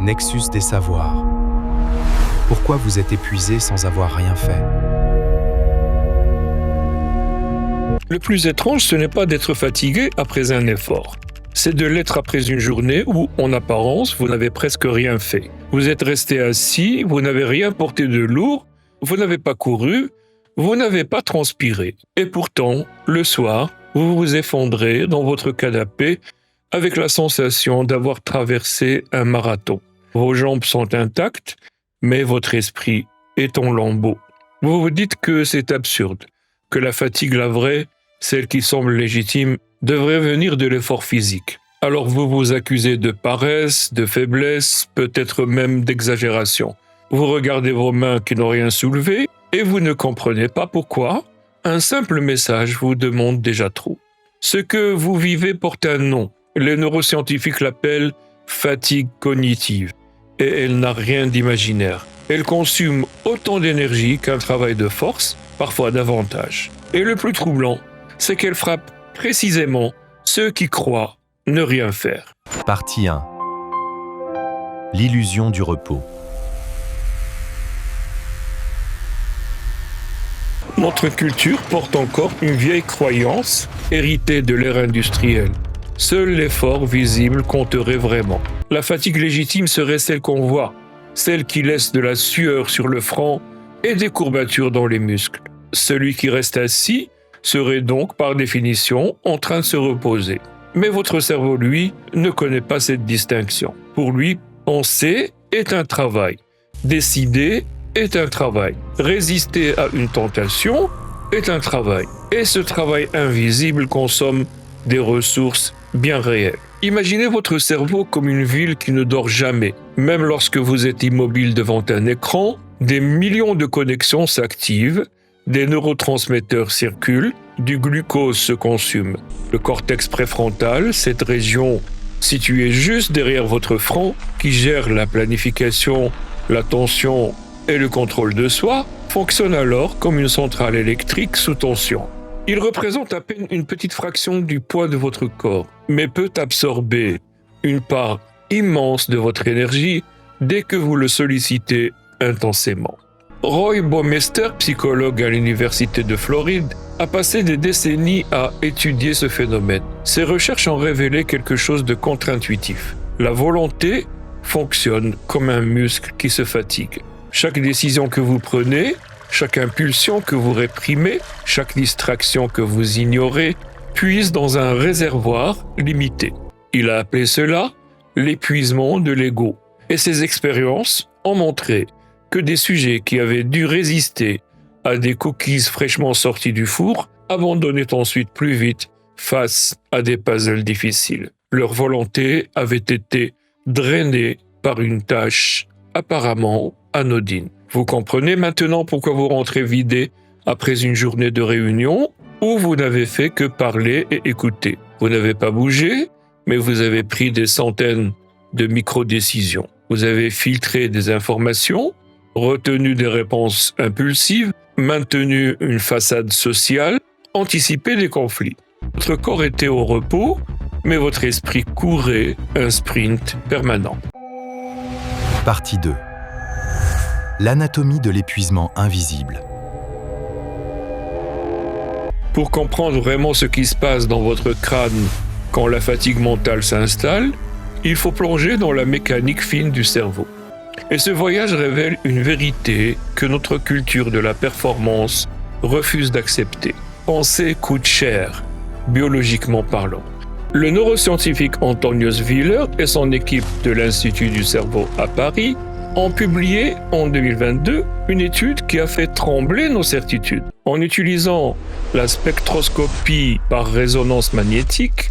Nexus des savoirs. Pourquoi vous êtes épuisé sans avoir rien fait? Le plus étrange, ce n'est pas d'être fatigué après un effort. C'est de l'être après une journée où, en apparence, vous n'avez presque rien fait. Vous êtes resté assis, vous n'avez rien porté de lourd, vous n'avez pas couru, vous n'avez pas transpiré. Et pourtant, le soir, vous vous effondrez dans votre canapé avec la sensation d'avoir traversé un marathon. Vos jambes sont intactes, mais votre esprit est en lambeaux. Vous vous dites que c'est absurde, que la fatigue, la vraie, celle qui semble légitime, devrait venir de l'effort physique. Alors vous vous accusez de paresse, de faiblesse, peut-être même d'exagération. Vous regardez vos mains qui n'ont rien soulevé et vous ne comprenez pas pourquoi. Un simple message vous demande déjà trop. Ce que vous vivez porte un nom. Les neuroscientifiques l'appellent fatigue cognitive. Et elle n'a rien d'imaginaire. Elle consomme autant d'énergie qu'un travail de force, parfois davantage. Et le plus troublant, c'est qu'elle frappe précisément ceux qui croient ne rien faire. Partie 1. L'illusion du repos. Notre culture porte encore une vieille croyance héritée de l'ère industrielle. Seul l'effort visible compterait vraiment. La fatigue légitime serait celle qu'on voit, celle qui laisse de la sueur sur le front et des courbatures dans les muscles. Celui qui reste assis serait donc, par définition, en train de se reposer. Mais votre cerveau, lui, ne connaît pas cette distinction. Pour lui, penser est un travail. Décider est un travail. Résister à une tentation est un travail. Et ce travail invisible consomme des ressources bien réelles. Imaginez votre cerveau comme une ville qui ne dort jamais. Même lorsque vous êtes immobile devant un écran, des millions de connexions s'activent, des neurotransmetteurs circulent, du glucose se consume. Le cortex préfrontal, cette région située juste derrière votre front, qui gère la planification, l'attention et le contrôle de soi, fonctionne alors comme une centrale électrique sous tension. Il représente à peine une petite fraction du poids de votre corps, mais peut absorber une part immense de votre énergie dès que vous le sollicitez intensément. Roy Baumeister, psychologue à l'Université de Floride, a passé des décennies à étudier ce phénomène. Ses recherches ont révélé quelque chose de contre-intuitif. La volonté fonctionne comme un muscle qui se fatigue. Chaque décision que vous prenez, chaque impulsion que vous réprimez, chaque distraction que vous ignorez, puise dans un réservoir limité. Il a appelé cela l'épuisement de l'ego. Et ces expériences ont montré que des sujets qui avaient dû résister à des cookies fraîchement sortis du four abandonnaient ensuite plus vite face à des puzzles difficiles. Leur volonté avait été drainée par une tâche apparemment anodine. Vous comprenez maintenant pourquoi vous rentrez vidé après une journée de réunion où vous n'avez fait que parler et écouter. Vous n'avez pas bougé, mais vous avez pris des centaines de micro-décisions. Vous avez filtré des informations, retenu des réponses impulsives, maintenu une façade sociale, anticipé des conflits. Votre corps était au repos, mais votre esprit courait un sprint permanent. Partie 2. L'anatomie de l'épuisement invisible. Pour comprendre vraiment ce qui se passe dans votre crâne quand la fatigue mentale s'installe, il faut plonger dans la mécanique fine du cerveau. Et ce voyage révèle une vérité que notre culture de la performance refuse d'accepter. Penser coûte cher, biologiquement parlant. Le neuroscientifique Antonius Wheeler et son équipe de l'Institut du cerveau à Paris ont publié en 2022 une étude qui a fait trembler nos certitudes. En utilisant la spectroscopie par résonance magnétique,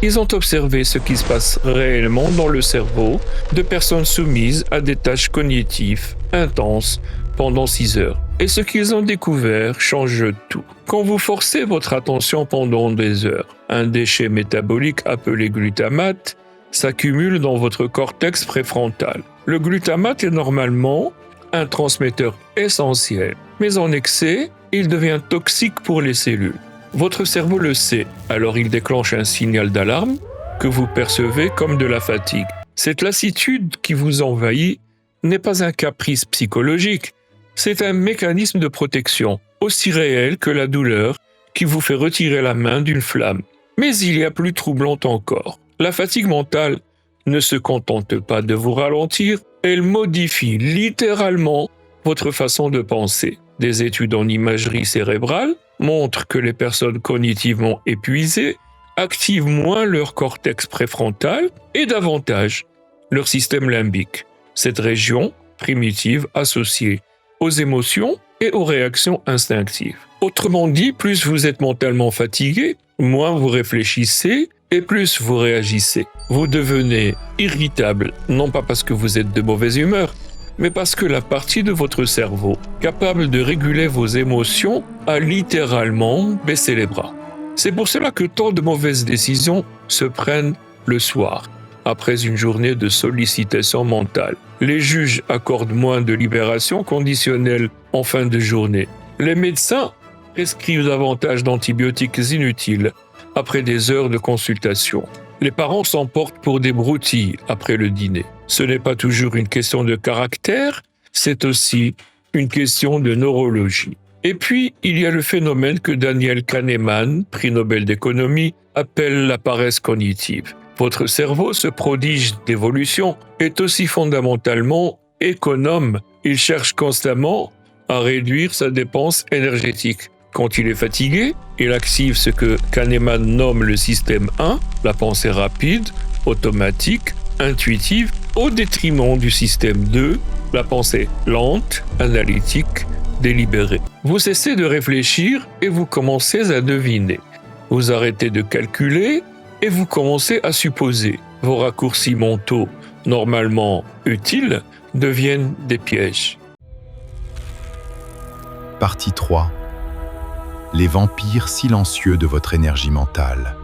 ils ont observé ce qui se passe réellement dans le cerveau de personnes soumises à des tâches cognitives intenses pendant 6 heures. Et ce qu'ils ont découvert change tout. Quand vous forcez votre attention pendant des heures, un déchet métabolique appelé glutamate s'accumule dans votre cortex préfrontal. Le glutamate est normalement un transmetteur essentiel, mais en excès, il devient toxique pour les cellules. Votre cerveau le sait, alors il déclenche un signal d'alarme que vous percevez comme de la fatigue. Cette lassitude qui vous envahit n'est pas un caprice psychologique, c'est un mécanisme de protection, aussi réel que la douleur qui vous fait retirer la main d'une flamme. Mais il y a plus troublant encore. La fatigue mentale ne se contente pas de vous ralentir, elle modifie littéralement votre façon de penser. Des études en imagerie cérébrale montrent que les personnes cognitivement épuisées activent moins leur cortex préfrontal et davantage leur système limbique, cette région primitive associée aux émotions et aux réactions instinctives. Autrement dit, plus vous êtes mentalement fatigué, moins vous réfléchissez et plus vous réagissez. Vous devenez irritable, non pas parce que vous êtes de mauvaise humeur, mais parce que la partie de votre cerveau capable de réguler vos émotions a littéralement baissé les bras. C'est pour cela que tant de mauvaises décisions se prennent le soir, après une journée de sollicitation mentale. Les juges accordent moins de libération conditionnelle en fin de journée. Les médecins prescrivent davantage d'antibiotiques inutiles après des heures de consultation. Les parents s'emportent pour des broutilles après le dîner. Ce n'est pas toujours une question de caractère, c'est aussi une question de neurologie. Et puis, il y a le phénomène que Daniel Kahneman, prix Nobel d'économie, appelle la paresse cognitive. Votre cerveau, ce prodige d'évolution, est aussi fondamentalement économe. Il cherche constamment à réduire sa dépense énergétique. Quand il est fatigué, il active ce que Kahneman nomme le système 1, la pensée rapide, automatique, intuitive, au détriment du système 2, la pensée lente, analytique, délibérée. Vous cessez de réfléchir et vous commencez à deviner. Vous arrêtez de calculer et vous commencez à supposer. Vos raccourcis mentaux, normalement utiles, deviennent des pièges. Partie 3. Les vampires silencieux de votre énergie mentale.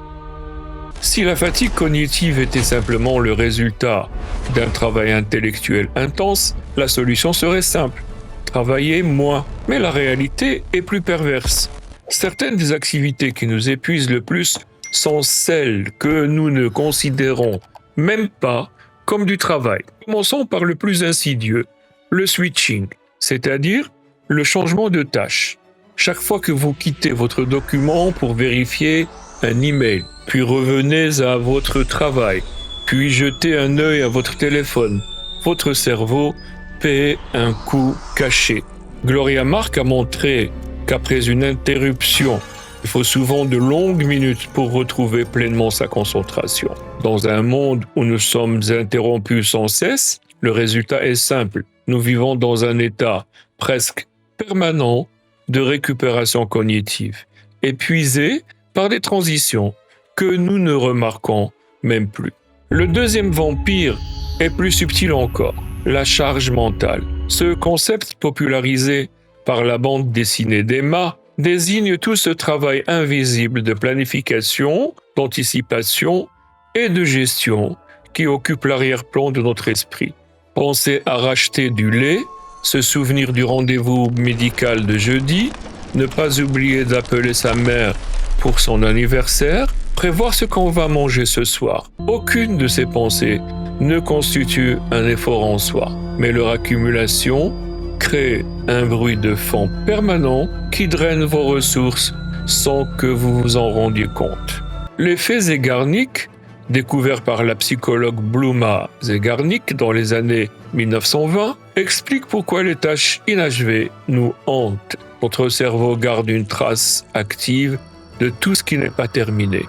Si la fatigue cognitive était simplement le résultat d'un travail intellectuel intense, la solution serait simple. Travailler moins. Mais la réalité est plus perverse. Certaines des activités qui nous épuisent le plus sont celles que nous ne considérons même pas comme du travail. Commençons par le plus insidieux, le switching, c'est-à-dire le changement de tâche. Chaque fois que vous quittez votre document pour vérifier un email, puis revenez à votre travail, puis jetez un œil à votre téléphone, votre cerveau paie un coût caché. Gloria Mark a montré qu'après une interruption, il faut souvent de longues minutes pour retrouver pleinement sa concentration. Dans un monde où nous sommes interrompus sans cesse, le résultat est simple. Nous vivons dans un état presque permanent de récupération cognitive, épuisé par des transitions que nous ne remarquons même plus. Le deuxième vampire est plus subtil encore, la charge mentale. Ce concept popularisé par la bande dessinée d'Emma désigne tout ce travail invisible de planification, d'anticipation et de gestion qui occupe l'arrière-plan de notre esprit. Penser à racheter du lait, se souvenir du rendez-vous médical de jeudi, ne pas oublier d'appeler sa mère pour son anniversaire, prévoir ce qu'on va manger ce soir. Aucune de ces pensées ne constitue un effort en soi, mais leur accumulation crée un bruit de fond permanent qui draine vos ressources sans que vous vous en rendiez compte. L'effet Zeigarnik, découvert par la psychologue Bluma Zeigarnik dans les années 1920, explique pourquoi les tâches inachevées nous hantent. Notre cerveau garde une trace active de tout ce qui n'est pas terminé,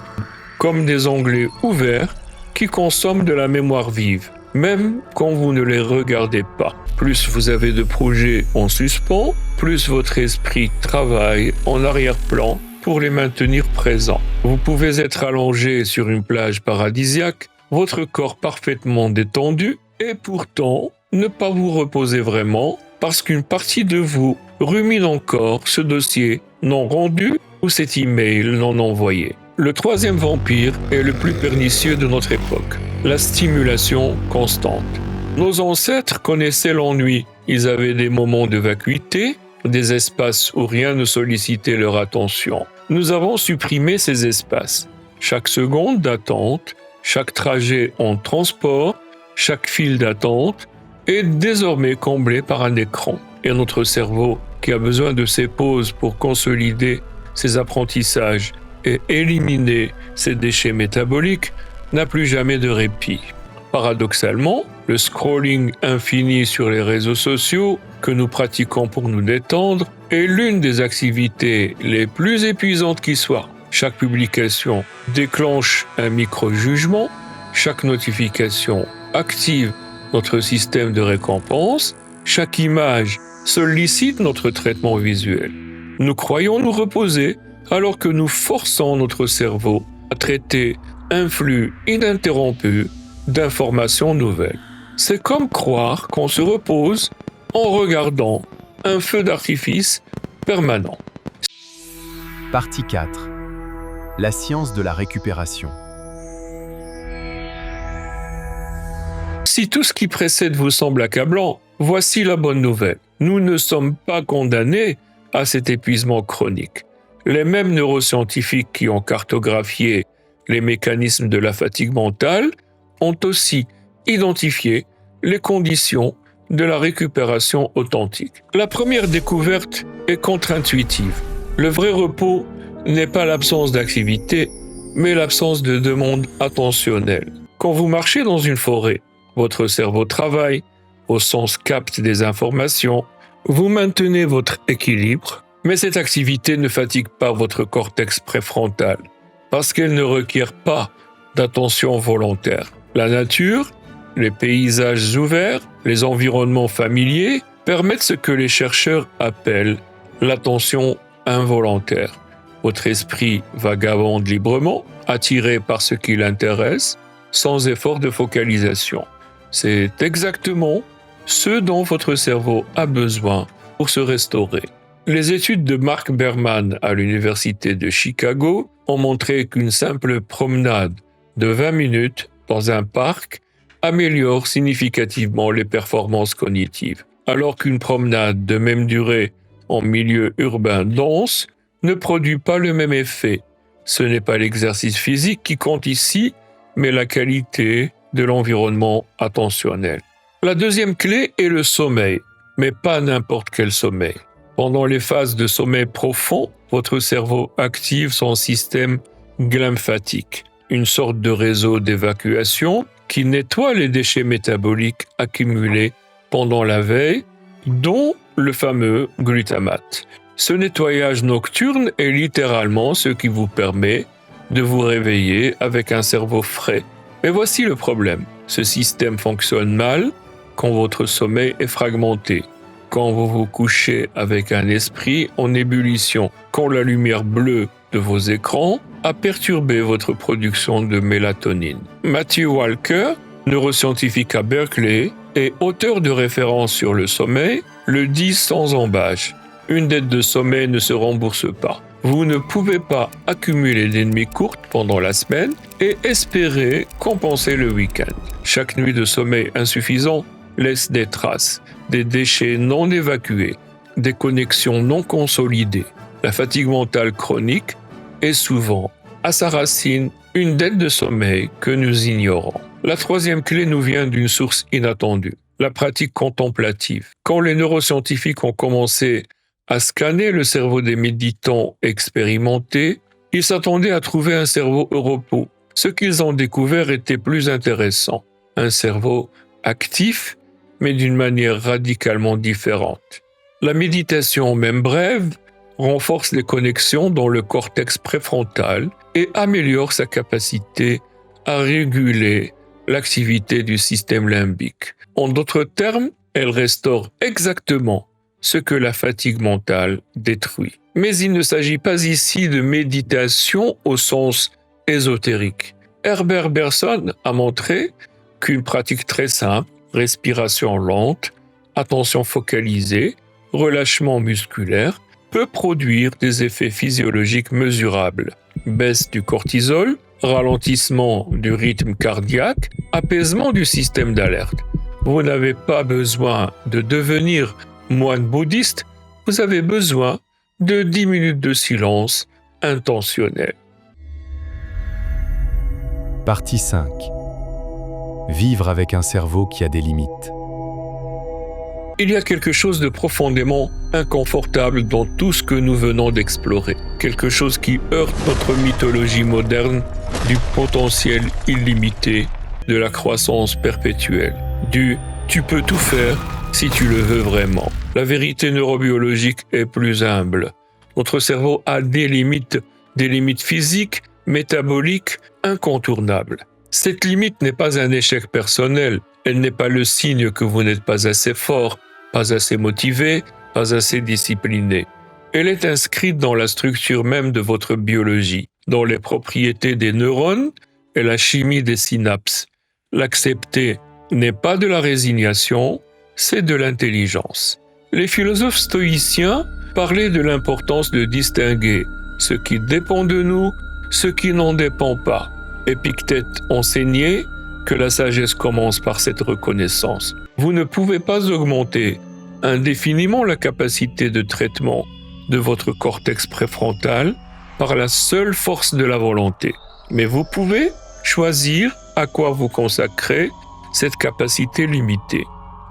comme des onglets ouverts qui consomment de la mémoire vive, même quand vous ne les regardez pas. Plus vous avez de projets en suspens, plus votre esprit travaille en arrière-plan pour les maintenir présents. Vous pouvez être allongé sur une plage paradisiaque, votre corps parfaitement détendu, et pourtant ne pas vous reposer vraiment parce qu'une partie de vous rumine encore ce dossier non rendu ou cet email non envoyé. Le troisième vampire est le plus pernicieux de notre époque, la stimulation constante. Nos ancêtres connaissaient l'ennui. Ils avaient des moments de vacuité, des espaces où rien ne sollicitait leur attention. Nous avons supprimé ces espaces. Chaque seconde d'attente, chaque trajet en transport Chaque file d'attente est désormais comblé par un écran. Et notre cerveau, qui a besoin de ces pauses pour consolider ses apprentissages et éliminer ses déchets métaboliques, n'a plus jamais de répit. Paradoxalement, le scrolling infini sur les réseaux sociaux que nous pratiquons pour nous détendre est l'une des activités les plus épuisantes qui soit. Chaque publication déclenche un micro-jugement, chaque notification active notre système de récompense, chaque image sollicite notre traitement visuel. Nous croyons nous reposer alors que nous forçons notre cerveau à traiter un flux ininterrompu d'informations nouvelles. C'est comme croire qu'on se repose en regardant un feu d'artifice permanent. Partie 4. La science de la récupération. Si tout ce qui précède vous semble accablant, voici la bonne nouvelle. Nous ne sommes pas condamnés à cet épuisement chronique. Les mêmes neuroscientifiques qui ont cartographié les mécanismes de la fatigue mentale ont aussi identifié les conditions de la récupération authentique. La première découverte est contre-intuitive. Le vrai repos n'est pas l'absence d'activité, mais l'absence de demande attentionnelle. Quand vous marchez dans une forêt, votre cerveau travaille, vos sens captent des informations, vous maintenez votre équilibre, mais cette activité ne fatigue pas votre cortex préfrontal, parce qu'elle ne requiert pas d'attention volontaire. La nature, les paysages ouverts, les environnements familiers permettent ce que les chercheurs appellent l'attention involontaire. Votre esprit vagabonde librement, attiré par ce qui l'intéresse, sans effort de focalisation. C'est exactement ce dont votre cerveau a besoin pour se restaurer. Les études de Mark Berman à l'Université de Chicago ont montré qu'une simple promenade de 20 minutes dans un parc améliore significativement les performances cognitives, alors qu'une promenade de même durée en milieu urbain dense ne produit pas le même effet. Ce n'est pas l'exercice physique qui compte ici, mais la qualité de l'environnement attentionnel. La deuxième clé est le sommeil, mais pas n'importe quel sommeil. Pendant les phases de sommeil profond, votre cerveau active son système glymphatique, une sorte de réseau d'évacuation qui nettoie les déchets métaboliques accumulés pendant la veille, dont le fameux glutamate. Ce nettoyage nocturne est littéralement ce qui vous permet de vous réveiller avec un cerveau frais. Mais voici le problème. Ce système fonctionne mal quand votre sommeil est fragmenté, quand vous vous couchez avec un esprit en ébullition, quand la lumière bleue de vos écrans a perturbé votre production de mélatonine. Matthew Walker, neuroscientifique à Berkeley et auteur de références sur le sommeil, le dit sans embâche. Une dette de sommeil ne se rembourse pas. Vous ne pouvez pas accumuler des nuits courtes pendant la semaine et espérer compenser le week-end. Chaque nuit de sommeil insuffisant laisse des traces, des déchets non évacués, des connexions non consolidées. La fatigue mentale chronique est souvent, à sa racine, une dette de sommeil que nous ignorons. La troisième clé nous vient d'une source inattendue, la pratique contemplative. Quand les neuroscientifiques ont commencé à scanner le cerveau des méditants expérimentés, ils s'attendaient à trouver un cerveau au repos. Ce qu'ils ont découvert était plus intéressant. Un cerveau actif, mais d'une manière radicalement différente. La méditation, même brève, renforce les connexions dans le cortex préfrontal et améliore sa capacité à réguler l'activité du système limbique. En d'autres termes, elle restaure exactement ce que la fatigue mentale détruit. Mais il ne s'agit pas ici de méditation au sens ésotérique. Herbert Bergson a montré qu'une pratique très simple, respiration lente, attention focalisée, relâchement musculaire, peut produire des effets physiologiques mesurables. Baisse du cortisol, ralentissement du rythme cardiaque, apaisement du système d'alerte. Vous n'avez pas besoin de devenir moine bouddhiste, vous avez besoin de 10 minutes de silence intentionnel. Partie 5. Vivre avec un cerveau qui a des limites. Il y a quelque chose de profondément inconfortable dans tout ce que nous venons d'explorer. Quelque chose qui heurte notre mythologie moderne du potentiel illimité, de la croissance perpétuelle, du « tu peux tout faire si tu le veux vraiment ». La vérité neurobiologique est plus humble. Notre cerveau a des limites physiques, métaboliques, incontournables. Cette limite n'est pas un échec personnel, elle n'est pas le signe que vous n'êtes pas assez fort, pas assez motivé, pas assez discipliné. Elle est inscrite dans la structure même de votre biologie, dans les propriétés des neurones et la chimie des synapses. L'accepter n'est pas de la résignation, c'est de l'intelligence. Les philosophes stoïciens parlaient de l'importance de distinguer ce qui dépend de nous, ce qui n'en dépend pas. Épictète enseignait que la sagesse commence par cette reconnaissance. Vous ne pouvez pas augmenter indéfiniment la capacité de traitement de votre cortex préfrontal par la seule force de la volonté. Mais vous pouvez choisir à quoi vous consacrez cette capacité limitée.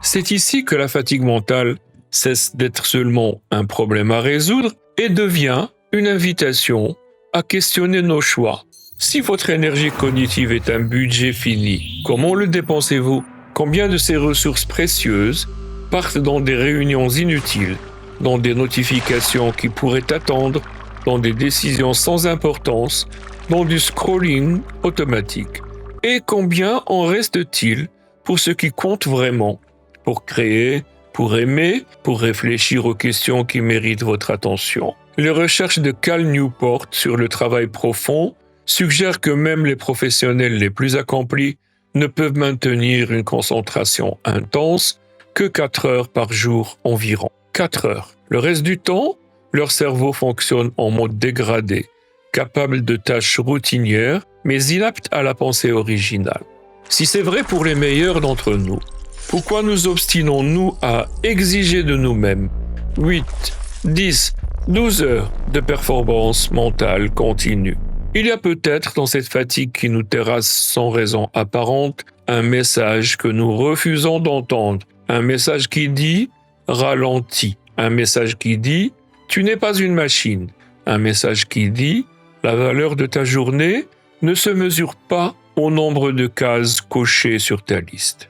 C'est ici que la fatigue mentale cesse d'être seulement un problème à résoudre et devient une invitation à questionner nos choix. Si votre énergie cognitive est un budget fini, comment le dépensez-vous? Combien de ces ressources précieuses partent dans des réunions inutiles, dans des notifications qui pourraient attendre, dans des décisions sans importance, dans du scrolling automatique? Et combien en reste-t-il pour ce qui compte vraiment, pour créer, pour aimer, pour réfléchir aux questions qui méritent votre attention? Les recherches de Cal Newport sur le travail profond suggèrent que même les professionnels les plus accomplis ne peuvent maintenir une concentration intense que 4 heures par jour environ. 4 heures. Le reste du temps, leur cerveau fonctionne en mode dégradé, capable de tâches routinières, mais inapte à la pensée originale. Si c'est vrai pour les meilleurs d'entre nous, pourquoi nous obstinons-nous à exiger de nous-mêmes 8, 10, 12 heures de performance mentale continue? Il y a peut-être dans cette fatigue qui nous terrasse sans raison apparente un message que nous refusons d'entendre, un message qui dit « ralentis », un message qui dit « tu n'es pas une machine », un message qui dit « la valeur de ta journée ne se mesure pas au nombre de cases cochées sur ta liste ».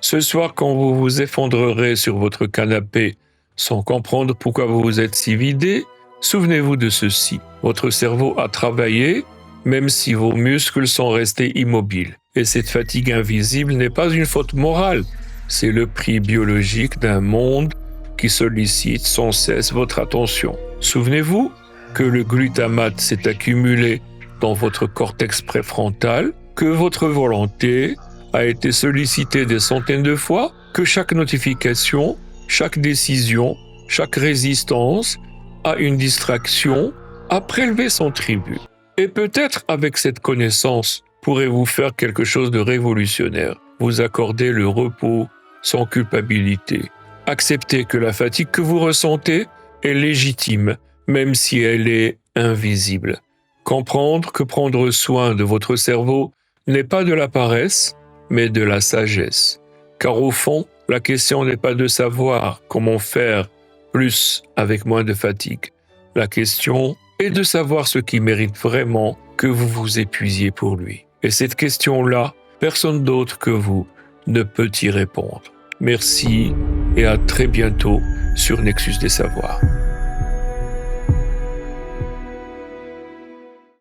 Ce soir, quand vous vous effondrerez sur votre canapé sans comprendre pourquoi vous vous êtes si vidé, souvenez-vous de ceci. Votre cerveau a travaillé, même si vos muscles sont restés immobiles. Et cette fatigue invisible n'est pas une faute morale, c'est le prix biologique d'un monde qui sollicite sans cesse votre attention. Souvenez-vous que le glutamate s'est accumulé dans votre cortex préfrontal, que votre volonté a été sollicité des centaines de fois, que chaque notification, chaque décision, chaque résistance a une distraction, a prélevé son tribut. Et peut-être avec cette connaissance, pourrez-vous faire quelque chose de révolutionnaire, vous accorder le repos sans culpabilité. Accepter que la fatigue que vous ressentez est légitime, même si elle est invisible. Comprendre que prendre soin de votre cerveau n'est pas de la paresse, mais de la sagesse. Car au fond, la question n'est pas de savoir comment faire plus avec moins de fatigue. La question est de savoir ce qui mérite vraiment que vous vous épuisiez pour lui. Et cette question-là, personne d'autre que vous ne peut y répondre. Merci et à très bientôt sur Nexus des Savoirs.